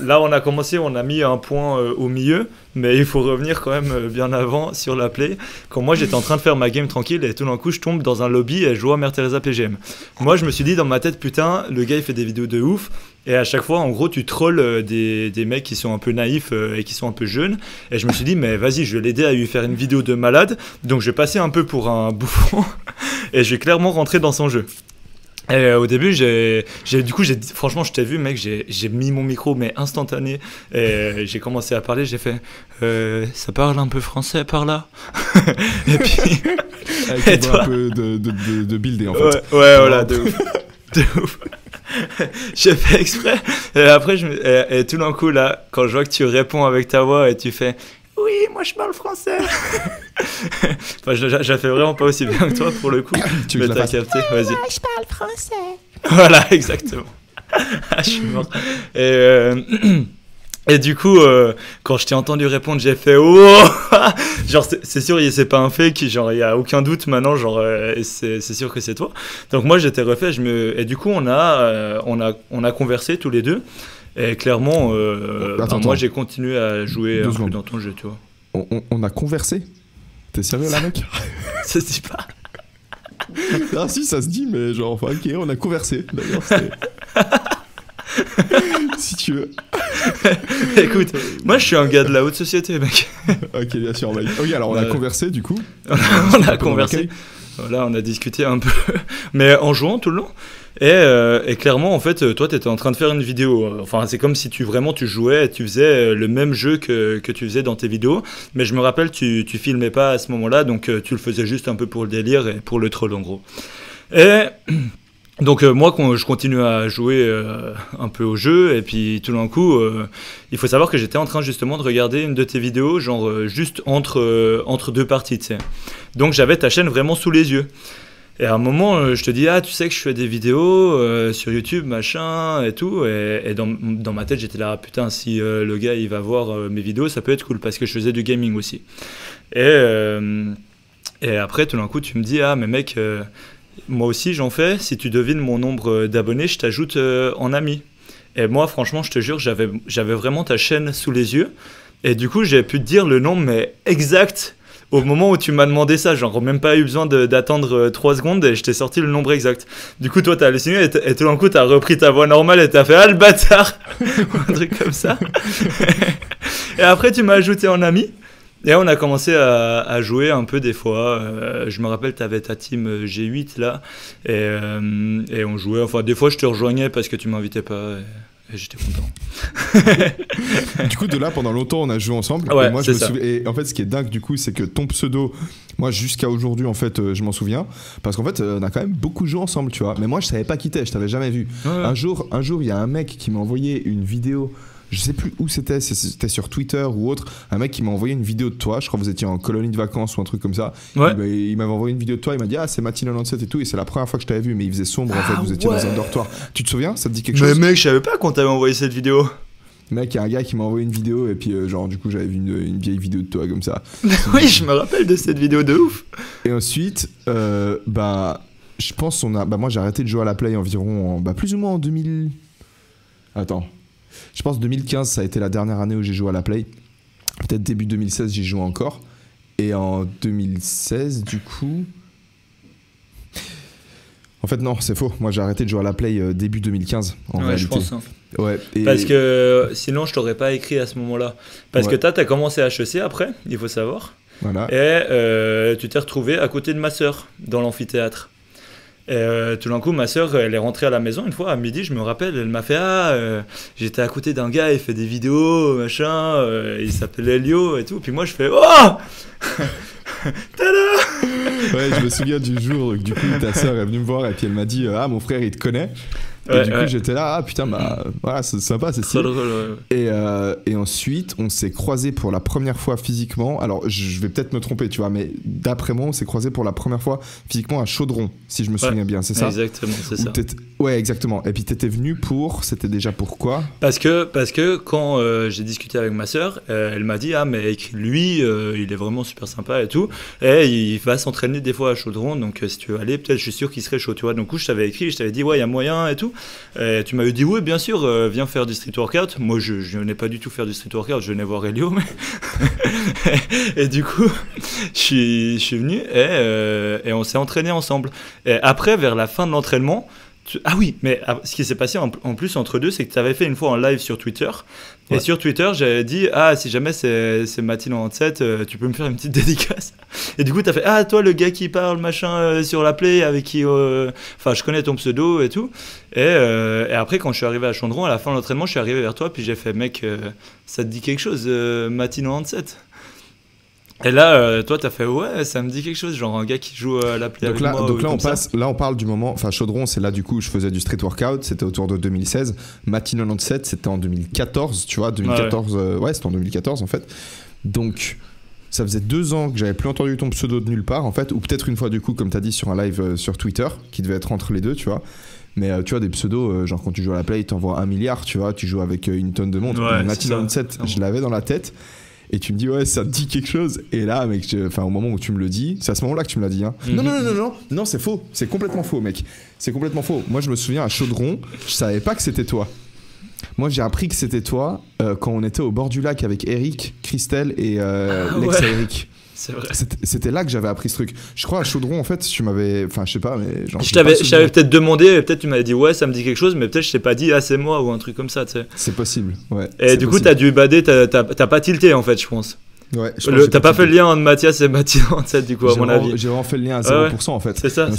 là, on a commencé, on a mis un point au milieu, mais il faut revenir quand même bien avant sur la Play. Quand moi, j'étais en train de faire ma game tranquille, et tout d'un coup, je tombe dans un lobby et je vois Mère Teresa PGM. Moi, je me suis dit dans ma tête, putain, le gars, il fait des vidéos de ouf. Et à chaque fois, en gros, tu trolls des mecs qui sont un peu naïfs et qui sont un peu jeunes. Et je me suis dit, mais vas-y, je vais l'aider à lui faire une vidéo de malade. Donc, je vais passer un peu pour un bouffon et je vais clairement rentrer dans son jeu. Et au début, franchement, je t'ai vu, mec, j'ai mis mon micro, mais instantané. Et j'ai commencé à parler, j'ai fait, ça parle un peu français par là. Et puis, et toi, un peu de builder, en fait. Ouais, voilà, de ouf. De ouf. J'ai fait exprès. Et après, et tout d'un coup, là, quand je vois que tu réponds avec ta voix et tu fais oui, moi je parle français. Enfin, je la fais vraiment pas aussi bien que toi pour le coup. Tu veux t'as capté, vas-y. Moi je parle français. Voilà, exactement. Je suis mort. Et du coup, quand je t'ai entendu répondre, j'ai fait oh. Genre, c'est sûr, c'est pas un fake, genre, il y a aucun doute maintenant, genre, c'est sûr que c'est toi. Donc moi, j'étais refait, et du coup, on a conversé tous les deux. Et clairement, moi, j'ai continué à jouer un peu dans ton jeu, tu vois. On a conversé? T'es sérieux, là, mec? Ça se dit pas. Ah si, ça se dit, mais genre, enfin, ok, on a conversé. D'ailleurs, si tu veux. Écoute, moi je suis un gars de la haute société, mec. Ok, bien sûr, mec. Ok, alors on a conversé du coup. On a conversé. Voilà, on a discuté un peu, mais en jouant tout le long. Et clairement, en fait, toi, t'étais en train de faire une vidéo. Enfin, c'est comme si tu jouais et tu faisais le même jeu que tu faisais dans tes vidéos. Mais je me rappelle, tu filmais pas à ce moment-là, donc tu le faisais juste un peu pour le délire et pour le troll, en gros. Et Donc moi, quand je continue à jouer un peu au jeu, et puis tout d'un coup, il faut savoir que j'étais en train justement de regarder une de tes vidéos, genre juste entre deux parties, tu sais. Donc j'avais ta chaîne vraiment sous les yeux. Et à un moment, je te dis, ah, tu sais que je fais des vidéos sur YouTube, machin, et tout. Et dans ma tête, j'étais là, putain, si le gars, il va voir mes vidéos, ça peut être cool, parce que je faisais du gaming aussi. Et après, tout d'un coup, tu me dis, ah, mais mec, moi aussi, j'en fais. Si tu devines mon nombre d'abonnés, je t'ajoute en ami. Et moi, franchement, je te jure, j'avais vraiment ta chaîne sous les yeux. Et du coup, j'ai pu te dire le nombre, mais exact. Au moment où tu m'as demandé ça, genre même pas eu besoin d'attendre 3 secondes et je t'ai sorti le nombre exact. Du coup, toi, t'as halluciné et tout d'un coup, t'as repris ta voix normale et t'as fait « Ah, le bâtard !» un truc comme ça. Et après, tu m'as ajouté en ami et on a commencé à jouer un peu des fois. Je me rappelle, t'avais ta team G8 là et on jouait. Enfin, des fois, je te rejoignais parce que tu m'invitais pas. Et j'étais content. Du coup, de là, pendant longtemps, on a joué ensemble. Ouais, et moi, c'est ça. Et en fait, ce qui est dingue, du coup, c'est que ton pseudo, moi, jusqu'à aujourd'hui, en fait, je m'en souviens. Parce qu'en fait, on a quand même beaucoup joué ensemble, tu vois. Mais moi, je savais pas qui t'es, je t'avais jamais vu. Ouais. Un jour, il y a un mec qui m'a envoyé une vidéo. Je sais plus où c'était sur Twitter ou autre. Un mec qui m'a envoyé une vidéo de toi. Je crois que vous étiez en colonie de vacances ou un truc comme ça. Ouais. Il m'avait envoyé une vidéo de toi. Il m'a dit, ah, c'est Matin97 et tout. Et c'est la première fois que je t'avais vu. Mais il faisait sombre, en fait. Vous étiez dans un dortoir. Tu te souviens? Ça te dit quelque chose? Mais mec, je savais pas qu'on t'avait envoyé cette vidéo. Mec, il y a un gars qui m'a envoyé une vidéo. Et puis, genre, du coup, j'avais vu une vieille vidéo de toi comme ça. Oui, je me rappelle de cette vidéo de ouf. Et ensuite, je pense moi, j'ai arrêté de jouer à la Play environ plus ou moins en 2000. Attends. Je pense 2015, ça a été la dernière année où j'ai joué à la Play. Peut-être début 2016, j'y joue encore. Et en 2016, du coup... En fait, non, c'est faux. Moi, j'ai arrêté de jouer à la Play début 2015, en réalité. Je pense. Hein. Ouais, Parce que sinon, je t'aurais pas écrit à ce moment-là. Parce que t'as commencé à HEC après, il faut savoir. Voilà. Et tu t'es retrouvé à côté de ma sœur, dans l'amphithéâtre. Et tout d'un coup, ma sœur, elle est rentrée à la maison une fois à midi, je me rappelle, elle m'a fait j'étais à côté d'un gars, il fait des vidéos, machin, il s'appelle Elio et tout. Puis moi, je fais oh tada. Ouais, je me souviens du jour, du coup, ta sœur est venue me voir et puis elle m'a dit ah, mon frère, il te connaît. Et du coup, j'étais là, ah putain, voilà, c'est sympa, c'est stylé. Et ensuite, on s'est croisés pour la première fois physiquement. Alors, je vais peut-être me tromper, tu vois, mais d'après moi, on s'est croisés pour la première fois physiquement à Chaudron, si je me souviens bien, c'est ça? Exactement, c'est ça. Ouais, exactement. Et puis, t'étais venu c'était déjà pour quoi? Parce que quand j'ai discuté avec ma sœur, elle m'a dit, ah, mais lui, il est vraiment super sympa et tout. Et il va s'entraîner des fois à Chaudron, donc si tu veux aller, peut-être, je suis sûr qu'il serait chaud, tu vois. Donc, je t'avais écrit, je t'avais dit, ouais, il y a moyen et tout. Et tu m'avais dit oui bien sûr viens faire du street workout. Moi je n'ai pas du tout faire du street workout, je venais voir Elio mais... et du coup je suis venu et on s'est entraîné ensemble. Et après vers la fin de l'entraînement ah oui, mais ce qui s'est passé en plus entre deux, c'est que tu avais fait une fois en live sur Twitter. Ouais. Et sur Twitter, j'avais dit, ah, si jamais c'est Matin97, tu peux me faire une petite dédicace. Et du coup, tu as fait, ah, toi, le gars qui parle, machin, sur la Play, avec qui. Enfin, je connais ton pseudo et tout. Et après, quand je suis arrivé à Chaudron, à la fin de l'entraînement, je suis arrivé vers toi, puis j'ai fait, mec, ça te dit quelque chose, Matin97? Et là, toi, t'as fait ouais, ça me dit quelque chose, genre un gars qui joue à la Play avec moi. Donc là, on parle du moment. Enfin, Chaudron, c'est là du coup, je faisais du street workout. C'était autour de 2016. Matin97, c'était en 2014. Tu vois, 2014. Ouais, c'était en 2014 en fait. Donc, ça faisait 2 ans que j'avais plus entendu ton pseudo de nulle part en fait, ou peut-être une fois du coup, comme t'as dit, sur un live sur Twitter, qui devait être entre les deux, tu vois. Mais tu vois, des pseudos, genre quand tu joues à la Play, t'envoies 1 milliard, tu vois, tu joues avec une tonne de monde. Ouais, Matin97, je l'avais dans la tête. Et tu me dis, ouais, ça te dit quelque chose. Et là, mec, au moment où tu me le dis, c'est à ce moment-là que tu me l'as dit. Hein. Non, c'est faux. C'est complètement faux, mec. C'est complètement faux. Moi, je me souviens à Chaudron, je savais pas que c'était toi. Moi, j'ai appris que c'était toi quand on était au bord du lac avec Eric, Christelle et l'ex Eric. C'est vrai. C'était là que j'avais appris ce truc. Je crois à Chaudron, en fait, tu m'avais. Enfin, je sais pas, mais genre. Je t'avais peut-être demandé, peut-être tu m'avais dit, ouais, ça me dit quelque chose, mais peut-être je t'ai pas dit, ah, c'est moi ou un truc comme ça, tu sais. C'est possible, ouais. Et du coup, t'as dû bader, t'as pas tilté, en fait, je pense. Ouais, t'as pas fait le lien entre Mathias et Matin97, du coup, à mon avis. J'ai vraiment fait le lien à 0%, en fait. C'est ça,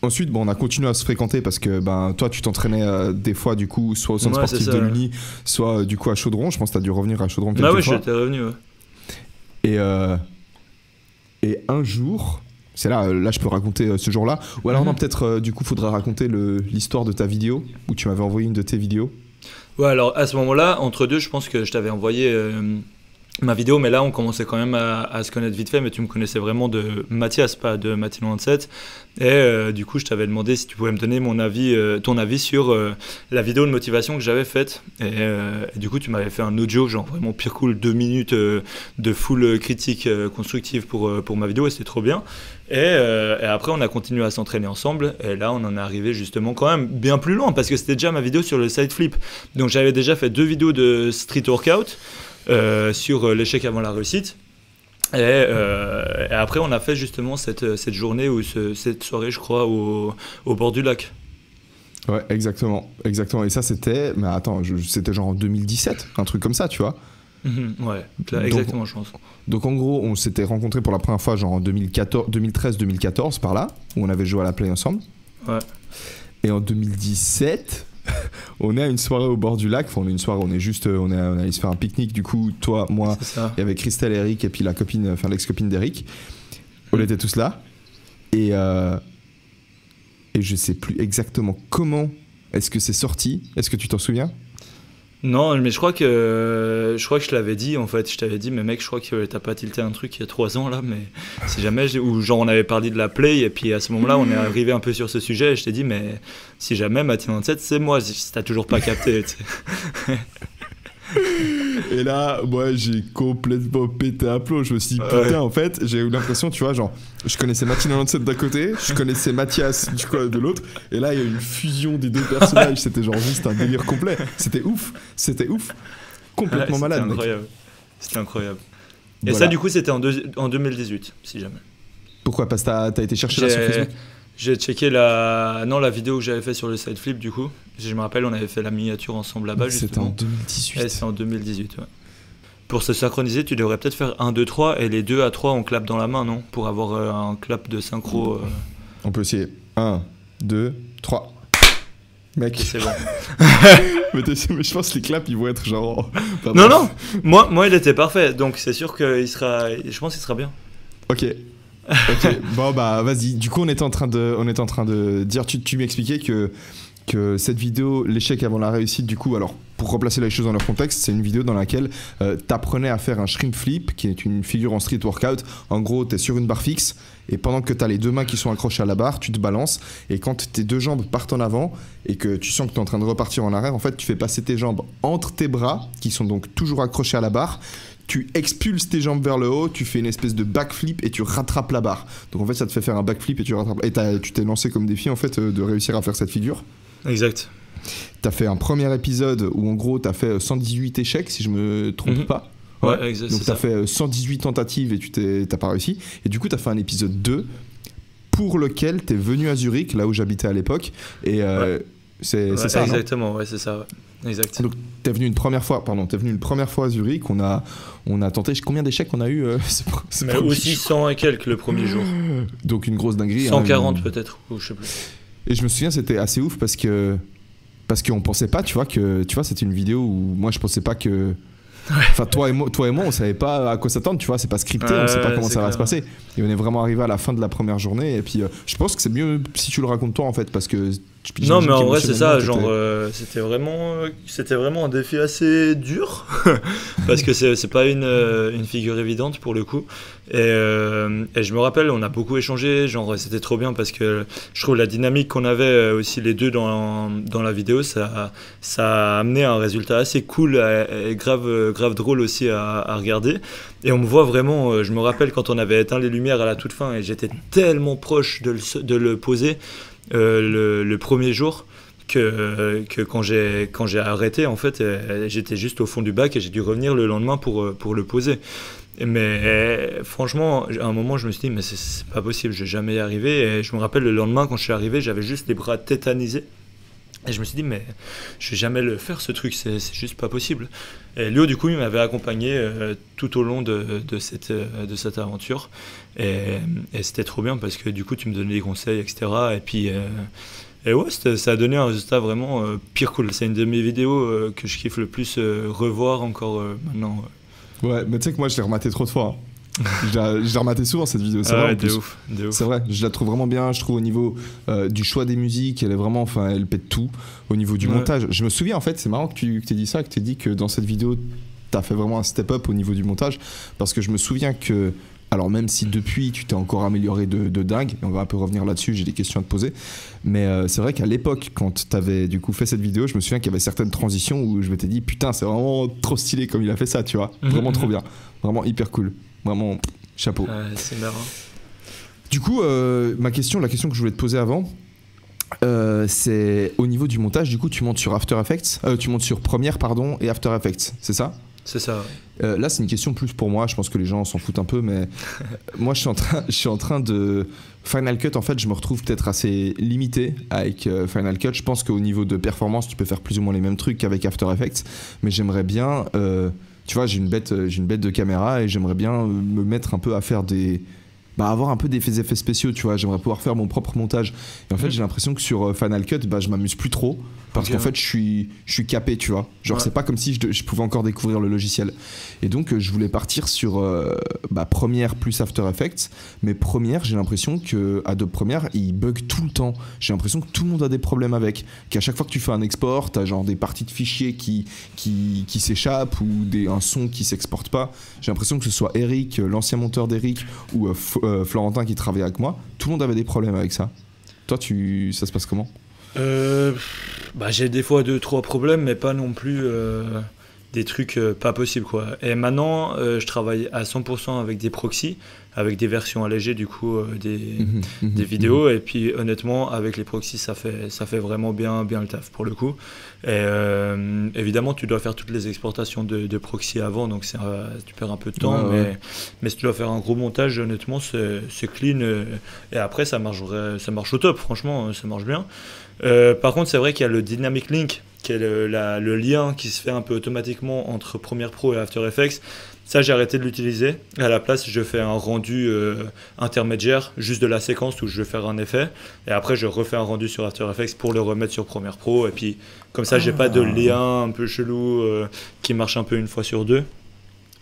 Ensuite, bon, on a continué à se fréquenter parce que toi, tu t'entraînais des fois, du coup, soit au centre sportif de l'Uni, soit du coup à Chaudron. Je pense que t'as dû revenir à Chaudron quelques fois. Ah ouais, j'étais revenu, ouais. Et un jour, c'est là je peux raconter ce jour-là. Ou alors non, peut-être du coup faudra raconter l'histoire de ta vidéo, où tu m'avais envoyé une de tes vidéos. Ouais, alors à ce moment-là, entre deux, je pense que je t'avais envoyé ma vidéo, mais là on commençait quand même à se connaître vite fait, mais tu me connaissais vraiment de Mathias, pas de Mathilde97. Et du coup, je t'avais demandé si tu pouvais me donner ton avis sur la vidéo de motivation que j'avais faite. Et du coup, tu m'avais fait un audio, genre vraiment pire cool, 2 minutes de full critique constructive pour ma vidéo, et c'était trop bien. Et après, on a continué à s'entraîner ensemble. Et là, on en est arrivé justement quand même bien plus loin, parce que c'était déjà ma vidéo sur le side flip. Donc, j'avais déjà fait 2 vidéos de street workout sur l'échec avant la réussite. Et après, on a fait justement cette journée ou cette soirée, je crois, au bord du lac. Ouais, exactement. Et ça, c'était. Mais attends, c'était genre en 2017, un truc comme ça, tu vois. Ouais, exactement, je pense. Donc en gros, on s'était rencontrés pour la première fois, genre en 2013-2014, par là, où on avait joué à la play ensemble. Ouais. Et en 2017. On est à une soirée au bord du lac. Enfin, on est une soirée, on est allé se faire un pique-nique. Du coup, toi, moi, il y avait Christelle, Eric et puis la copine, enfin l'ex-copine d'Eric. On était tous là. Et je sais plus exactement comment est-ce que c'est sorti. Est-ce que tu t'en souviens? Non, mais je crois que je l'avais dit en fait. Je t'avais dit, mais mec, je crois que t'as pas tilté un truc il y a 3 ans là, mais si jamais, ou genre on avait parlé de la play, et puis à ce moment-là, on est arrivé un peu sur ce sujet, et je t'ai dit, mais si jamais Mathilde97, c'est moi, si t'as toujours pas capté. Et là, moi, j'ai complètement pété un plomb. Je me suis dit, putain, en fait, j'ai eu l'impression, tu vois, genre, je connaissais Mathilde97 d'un côté, je connaissais Mathias de l'autre, et là, il y a eu une fusion des 2 personnages. C'était genre juste un délire complet. C'était ouf. Complètement malade, incroyable. C'était incroyable. Et voilà. ça, du coup, c'était en 2018, si jamais. Pourquoi? Parce que t'as été chercher là sur Facebook? J'ai checké la vidéo que j'avais fait sur le side flip, du coup. Je me rappelle, on avait fait la miniature ensemble là-bas. C'était en 2018. C'était en 2018, ouais. Pour se synchroniser, tu devrais peut-être faire 1, 2, 3, et les 2 à 3, on clappe dans la main, non? Pour avoir un clap de synchro. On peut essayer. 1, 2, 3. Mec. Okay, c'est bon. mais je pense que les claps, ils vont être genre... Non. Moi, il était parfait. Donc, c'est sûr qu'il sera... Je pense qu'il sera bien. Ok, bon bah vas-y. Du coup on était en train de dire, tu m'expliquais que cette vidéo, l'échec avant la réussite, du coup, alors pour replacer les choses dans leur contexte, c'est une vidéo dans laquelle t'apprenais à faire un shrimp flip, qui est une figure en street workout. En gros, t'es sur une barre fixe, et pendant que t'as les 2 mains qui sont accrochées à la barre, tu te balances, et quand tes 2 jambes partent en avant, et que tu sens que t'es en train de repartir en arrière, en fait, tu fais passer tes jambes entre tes bras, qui sont donc toujours accrochés à la barre. Tu expulses tes jambes vers le haut, tu fais une espèce de backflip et tu rattrapes la barre. Donc en fait, ça te fait faire un backflip et tu rattrapes. Et tu t'es lancé comme défi en fait de réussir à faire cette figure. Exact. T'as fait un premier épisode où en gros t'as fait 118 échecs, si je me trompe pas. Ouais, exact. Donc t'as fait 118 tentatives et t'as pas réussi. Et du coup t'as fait un épisode 2 pour lequel t'es venu à Zurich, là où j'habitais à l'époque. Et c'est ça. Exactement, ouais, c'est ça. Ouais. Exact. Donc t'es venu une première fois à Zurich, on a tenté, combien d'échecs on a eu mais aussi 100 et quelques le premier jour. Donc une grosse dinguerie. 140 peut-être, ou je sais plus. Et je me souviens, c'était assez ouf parce qu'on pensait pas, tu vois, c'était une vidéo où moi je pensais pas que... Enfin, toi et moi, on savait pas à quoi s'attendre, tu vois, c'est pas scripté, on sait pas comment ça va se passer. Et on est vraiment arrivé à la fin de la première journée, et puis je pense que c'est mieux si tu le racontes toi en fait, parce que... Non, mais en vrai, c'est ça, genre, c'était vraiment un défi assez dur, parce que c'est pas une figure évidente pour le coup. Et je me rappelle, on a beaucoup échangé, genre, c'était trop bien, parce que je trouve la dynamique qu'on avait aussi les deux dans la vidéo, ça a amené un résultat assez cool et grave drôle aussi à regarder. Et on me voit vraiment, je me rappelle quand on avait éteint les lumières à la toute fin, et j'étais tellement proche de le poser. Le premier jour que quand j'ai arrêté en fait, j'étais juste au fond du bac et j'ai dû revenir le lendemain pour le poser. Mais franchement, à un moment je me suis dit mais c'est pas possible, je vais jamais y arriver. Et je me rappelle le lendemain quand je suis arrivé, j'avais juste les bras tétanisés. Et je me suis dit, mais je vais jamais le faire ce truc, c'est juste pas possible. Et Léo, du coup, il m'avait accompagné tout au long de cette aventure. Et c'était trop bien parce que du coup, tu me donnais des conseils, etc. Et puis, ouais, ça a donné un résultat vraiment pire cool. C'est une de mes vidéos que je kiffe le plus revoir encore maintenant. Ouais, mais tu sais que moi, je l'ai rematé trop de fois. Hein. Je l'ai rematé souvent cette vidéo, c'est vrai. De ouf. C'est vrai, je la trouve vraiment bien. Je trouve au niveau du choix des musiques, elle est vraiment, enfin, elle pète tout. Au niveau du montage, je me souviens en fait, c'est marrant que tu aies dit ça, que tu aies dit que dans cette vidéo, t'as fait vraiment un step-up au niveau du montage, parce que je me souviens que, alors même si depuis tu t'es encore amélioré de dingue, et on va un peu revenir là-dessus, j'ai des questions à te poser, mais c'est vrai qu'à l'époque, quand t'avais du coup fait cette vidéo, je me souviens qu'il y avait certaines transitions où je m'étais dit putain, c'est vraiment trop stylé comme il a fait ça, tu vois, vraiment trop bien, vraiment hyper cool, vraiment chapeau. C'est marrant. Du coup, la question que je voulais te poser avant, c'est au niveau du montage, du coup tu montes sur After Effects, tu montes sur Premiere pardon et After Effects, c'est ça ? C'est ça. Là, c'est une question plus pour moi. Je pense que les gens s'en foutent un peu, mais moi, je suis en train de Final Cut. En fait, je me retrouve peut-être assez limité avec Final Cut. Je pense qu'au niveau de performance, tu peux faire plus ou moins les mêmes trucs qu'avec After Effects, mais j'aimerais bien. Tu vois, j'ai une bête de caméra et j'aimerais bien me mettre un peu à faire avoir un peu des effets spéciaux, tu vois. J'aimerais pouvoir faire mon propre montage. Et en fait, j'ai l'impression que sur Final Cut, je m'amuse plus trop parce qu'en fait, je suis capé, tu vois. Genre, c'est pas comme si je pouvais encore découvrir le logiciel. Et donc, je voulais partir sur Premiere plus After Effects. Mais Premiere, j'ai l'impression que Adobe Premiere, il bug tout le temps. J'ai l'impression que tout le monde a des problèmes avec. Qu'à chaque fois que tu fais un export, t'as genre des parties de fichiers qui s'échappent ou un son qui s'exporte pas. J'ai l'impression que ce soit Eric, l'ancien monteur d'Eric, ou Florentin qui travaillait avec moi, tout le monde avait des problèmes avec ça. Toi, ça se passe comment ? J'ai des fois 2-3 problèmes, mais pas non plus des trucs pas possibles, quoi. Et maintenant, je travaille à 100% avec des proxys, avec des versions allégées du coup des vidéos, et puis honnêtement, avec les proxys, ça fait vraiment bien le taf pour le coup. Et évidemment, tu dois faire toutes les exportations de proxy avant, donc tu perds un peu de temps, mais si tu dois faire un gros montage, honnêtement, c'est clean, et après ça marche au top, franchement, ça marche bien. Par contre, c'est vrai qu'il y a le Dynamic Link, qui est le lien qui se fait un peu automatiquement entre Premiere Pro et After Effects. Ça, j'ai arrêté de l'utiliser. À la place, je fais un rendu intermédiaire, juste de la séquence où je vais faire un effet. Et après, je refais un rendu sur After Effects pour le remettre sur Premiere Pro. Et puis, comme ça, j'ai pas de lien un peu chelou qui marche un peu une fois sur deux.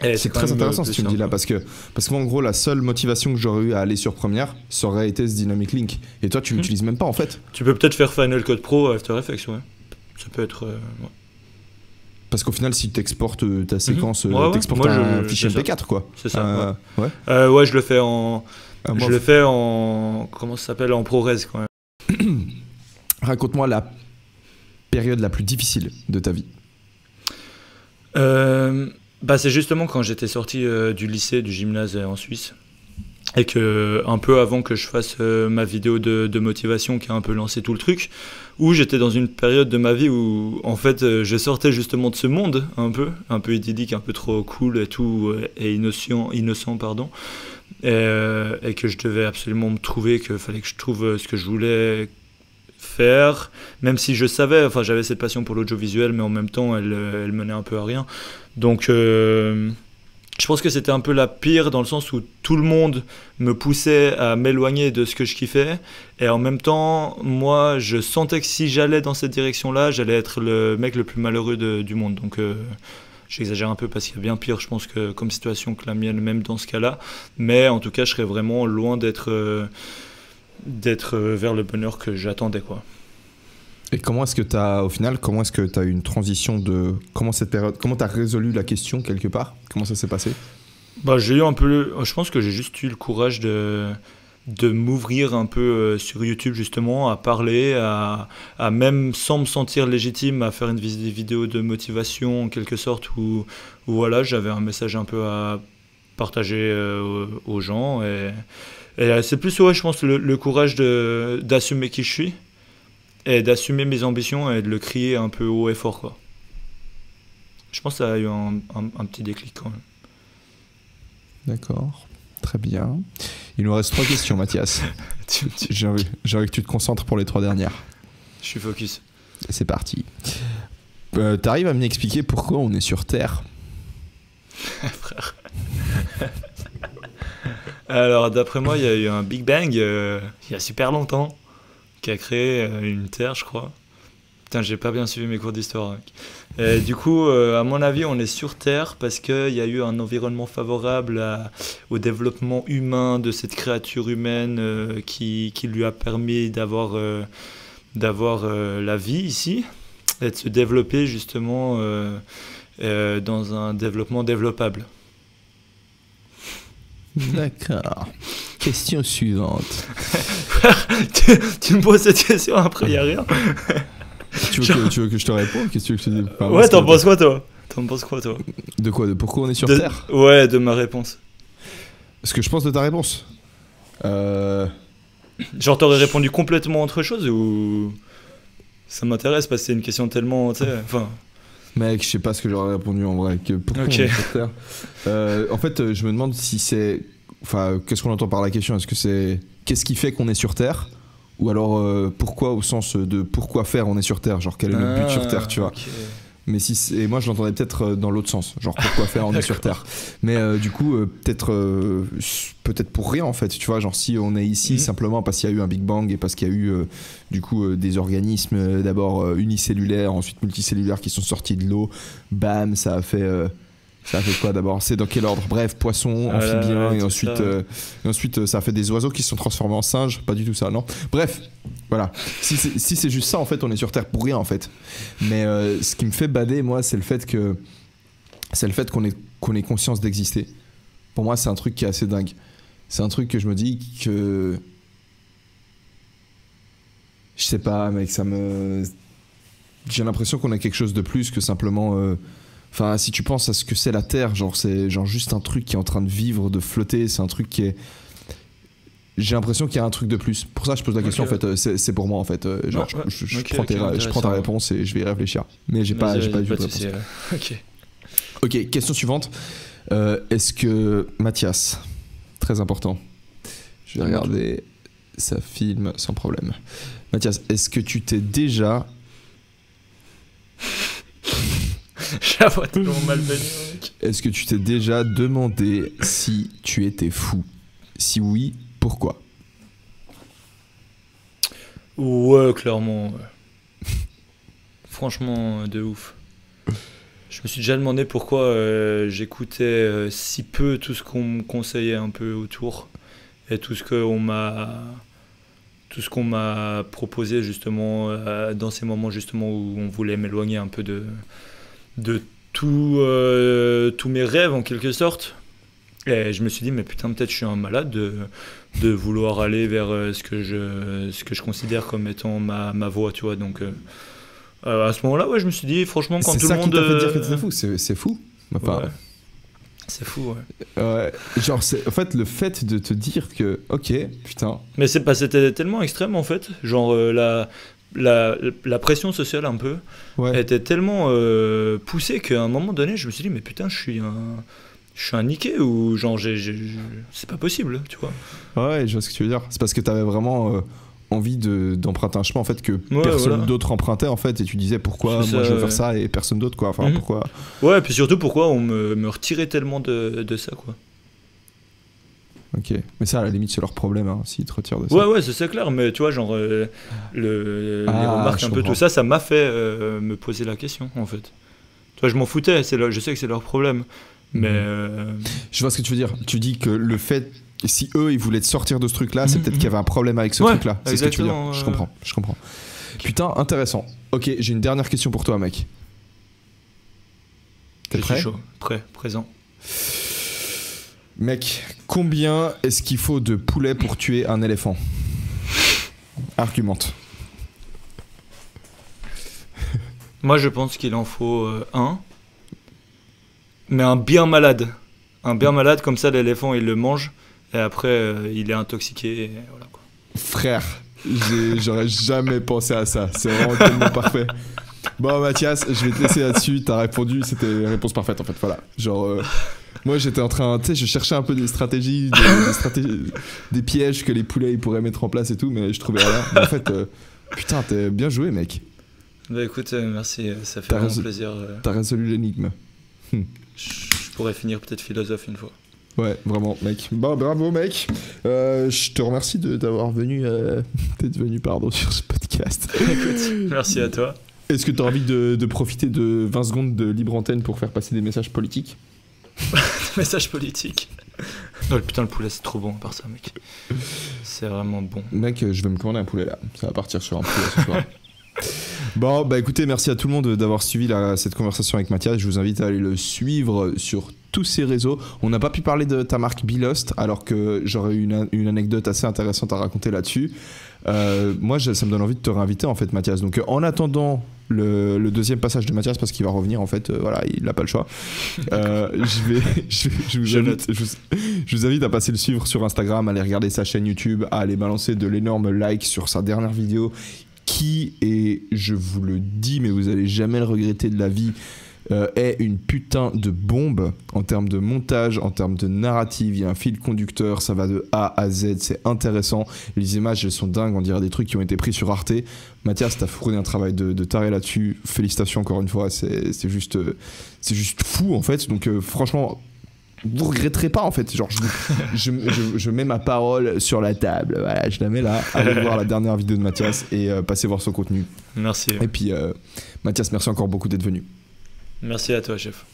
Et c'est très intéressant ce que tu me dis là, parce que moi, en gros, la seule motivation que j'aurais eu à aller sur Premiere, ça aurait été ce Dynamic Link. Et toi, tu l'utilises même pas en fait. Tu peux peut-être faire Final Cut Pro After Effects, ouais. Ça peut être... Parce qu'au final, si tu exportes ta séquence, t'exportes un fichier MP4, quoi. C'est ça. Ouais, je le fais en... Comment ça s'appelle ? En ProRes, quand même. Raconte-moi la période la plus difficile de ta vie. C'est justement quand j'étais sorti du lycée, du gymnase en Suisse. Et que, un peu avant que je fasse ma vidéo de motivation qui a un peu lancé tout le truc, où j'étais dans une période de ma vie où, en fait, je sortais justement de ce monde, un peu idyllique, un peu trop cool et tout, et innocent, pardon, et que je devais absolument me trouver, qu'il fallait que je trouve ce que je voulais faire, même si je savais, enfin, j'avais cette passion pour l'audiovisuel, mais en même temps, elle menait un peu à rien. Donc... je pense que c'était un peu la pire dans le sens où tout le monde me poussait à m'éloigner de ce que je kiffais, et en même temps, moi, je sentais que si j'allais dans cette direction-là, j'allais être le mec le plus malheureux du monde. Donc, j'exagère un peu parce qu'il y a bien pire, je pense, comme situation que la mienne, même dans ce cas-là. Mais en tout cas, je serais vraiment loin d'être vers le bonheur que j'attendais, quoi. Et comment est-ce que tu as eu une transition de... Comment tu as résolu la question quelque part ? Comment ça s'est passé ? J'ai eu un peu... Je pense que j'ai juste eu le courage de m'ouvrir un peu sur YouTube, justement, à parler, à même sans me sentir légitime, à faire une vidéo de motivation, en quelque sorte, où voilà, j'avais un message un peu à partager aux gens. Et c'est plus, je pense, le courage d'assumer qui je suis, et d'assumer mes ambitions et de le crier un peu haut et fort, quoi. Je pense que ça a eu un petit déclic quand même. D'accord, très bien. Il nous reste 3 questions, Mathias. J'ai envie que tu te concentres pour les 3 dernières. Je suis focus. C'est parti. T'arrives à m'expliquer pourquoi on est sur Terre ? Frère. Alors, d'après moi, il y a eu un Big Bang il y a super longtemps, qui a créé une Terre, je crois. Putain, j'ai pas bien suivi mes cours d'histoire. Mec. Et du coup, à mon avis, on est sur Terre parce qu'il y a eu un environnement favorable au développement humain de cette créature humaine qui lui a permis d'avoir la vie ici et de se développer justement dans un développement développable. D'accord. Question suivante. tu me poses cette question, après il n'y a rien. Tu veux que je te réponde? Qu'est-ce que tu veux que je te dise? Enfin, ouais, t'en penses quoi toi? De quoi? De pourquoi on est sur Terre? Ouais, de ma réponse. Ce que je pense de ta réponse. Genre t'aurais répondu complètement autre chose ou... Ça m'intéresse parce que c'est une question tellement... Enfin... Mec, je sais pas ce que j'aurais répondu en vrai. Pourquoi on est sur Terre? En fait, je me demande si c'est... Enfin, qu'est-ce qu'on entend par la question? Est-ce que c'est... Qu'est-ce qui fait qu'on est sur Terre? Ou alors, pourquoi au sens de pourquoi faire on est sur Terre? Genre, quel est le but sur Terre, tu vois? Okay. Mais et moi, je l'entendais peut-être dans l'autre sens. Genre, pourquoi faire on est sur Terre? Mais du coup, peut-être pour rien, en fait. Tu vois, genre, si on est ici simplement parce qu'il y a eu un Big Bang et parce qu'il y a eu, du coup, des organismes d'abord unicellulaires, ensuite multicellulaires qui sont sortis de l'eau. Bam, ça a fait quoi d'abord? C'est dans quel ordre? Bref, poissons, amphibiens, et ensuite ça a fait des oiseaux qui se sont transformés en singes. Pas du tout ça, non? Bref, voilà. Si c'est juste ça, en fait, on est sur Terre pour rien, en fait. Mais ce qui me fait bader, moi, c'est le fait qu'on ait conscience d'exister. Pour moi, c'est un truc qui est assez dingue. C'est un truc que je me dis que... Je sais pas, mec, j'ai l'impression qu'on a quelque chose de plus que simplement... Enfin, si tu penses à ce que c'est la Terre, genre c'est genre juste un truc qui est en train de vivre, de flotter, c'est un truc qui est... J'ai l'impression qu'il y a un truc de plus. Pour ça, je pose la question, en fait, c'est pour moi, en fait. Genre, je prends ta réponse et je vais y réfléchir. Mais j'ai pas du tout de réponse. Ok, question suivante. Est-ce que... Mathias, très important. Je vais regarder, ça filme sans problème. Mathias, est-ce que tu t'es déjà... Je la vois tellement mal venue, mec. Est-ce que tu t'es déjà demandé si tu étais fou? Si oui, pourquoi? Ouais, clairement. Franchement, de ouf. Je me suis déjà demandé pourquoi j'écoutais si peu tout ce qu'on me conseillait un peu autour et tout ce qu'on m'a proposé justement dans ces moments justement où on voulait m'éloigner un peu de tous mes rêves en quelque sorte. Et je me suis dit mais putain, peut-être je suis un malade de vouloir aller vers ce que je considère comme étant ma voie, tu vois. Donc à ce moment-là, ouais, je me suis dit franchement, quand tout le monde... C'est ça qui t'a fait dire que t'étais fou? C'est fou. Enfin, ouais. C'est fou, ouais. Ouais. Genre, en fait, le fait de te dire que ok, putain. Mais c'était tellement extrême en fait. Genre la pression sociale un peu était tellement poussée qu'à un moment donné je me suis dit mais putain, je suis un niqué ou genre c'est pas possible, tu vois. Ouais, je vois ce que tu veux dire. C'est parce que t'avais vraiment envie d'emprunter un chemin en fait que personne d'autre empruntait en fait, et tu disais pourquoi moi je veux faire ça et personne d'autre, quoi. Enfin pourquoi. Ouais, et puis surtout pourquoi on me retirait tellement de ça, quoi. Ok, mais ça à la limite c'est leur problème hein, s'ils te retirent de ça. Ouais, c'est clair, mais tu vois, genre les remarques un peu, tout ça m'a fait me poser la question en fait. Tu vois, je m'en foutais, je sais que c'est leur problème, mais... Je vois ce que tu veux dire. Tu dis que le fait, si eux ils voulaient te sortir de ce truc là, c'est peut-être qu'il y avait un problème avec ce truc là. C'est ce que tu veux dire. Je comprends. Okay. Putain, intéressant. Ok, j'ai une dernière question pour toi, mec. T'es prêt? Je suis chaud, prêt, présent. Mec, combien est-ce qu'il faut de poulets pour tuer un éléphant? Argumente. Moi, je pense qu'il en faut un, mais un bien malade. Un bien malade, comme ça, l'éléphant, il le mange, et après, il est intoxiqué, et voilà, quoi. Frère, j'aurais jamais pensé à ça. C'est vraiment tellement parfait. Bon, Mathias, je vais te laisser là-dessus. T'as répondu, c'était la réponse parfaite, en fait. Voilà. Genre... moi j'étais en train, tu sais, je cherchais un peu des stratégies, des pièges que les poulets ils pourraient mettre en place et tout, mais je trouvais rien. Mais en fait, putain, t'es bien joué, mec. Bah écoute, merci, ça fait vraiment plaisir. T'as résolu l'énigme. Je pourrais finir peut-être philosophe une fois. Ouais, vraiment, mec. Bah, bravo, mec. Je te remercie d'être venu sur ce podcast. Écoute, merci à toi. Est-ce que tu as envie de profiter de 20 secondes de libre antenne pour faire passer des messages politiques? Message politique. Oh putain, le poulet c'est trop bon par ça, mec. C'est vraiment bon. Mec, je vais me commander un poulet là. Ça va partir sur un poulet ce soir. Bon, bah écoutez, merci à tout le monde d'avoir suivi cette conversation avec Mathias. Je vous invite à aller le suivre sur tous ses réseaux. On n'a pas pu parler de ta marque Belost, alors que j'aurais une anecdote assez intéressante à raconter là-dessus. Moi, ça me donne envie de te réinviter en fait, Mathias. Donc en attendant le deuxième passage de Mathias, parce qu'il va revenir en fait, voilà, il n'a pas le choix. Je vous invite à passer le suivre sur Instagram, à aller regarder sa chaîne YouTube, à aller balancer de l'énorme like sur sa dernière vidéo, qui est, je vous le dis, mais vous allez jamais le regretter de la vie, est une putain de bombe en termes de montage, en termes de narrative. Il y a un fil conducteur, ça va de A à Z, c'est intéressant. Les images, elles sont dingues, on dirait des trucs qui ont été pris sur Arte. Mathias, t'as fourni un travail de taré là-dessus. Félicitations encore une fois, c'est juste fou en fait. Donc franchement, vous regretterez pas en fait. Genre, je mets ma parole sur la table. Voilà, je la mets là. Allez voir la dernière vidéo de Mathias et passez voir son contenu. Merci. Et puis, Mathias, merci encore beaucoup d'être venu. Merci à toi, chef.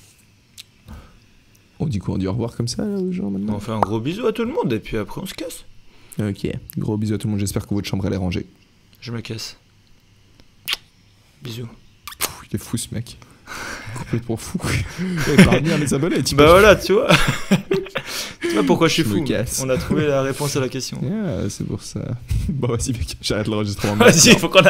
On dit quoi? On dit au revoir comme ça là, aux gens maintenant? On fait un gros bisou à tout le monde et puis après on se casse. Ok, gros bisous à tout le monde. J'espère que votre chambre elle est rangée. Je me casse. Bisous. Il est fou ce mec. Complètement fou. Parmi à mes abonnés. Bah voilà, tu vois. Tu vois pourquoi je suis fou. Casse. On a trouvé la réponse à la question. Yeah, c'est pour ça. Bon, vas-y mec, j'arrête l'enregistrement. Vas-y, faut qu'on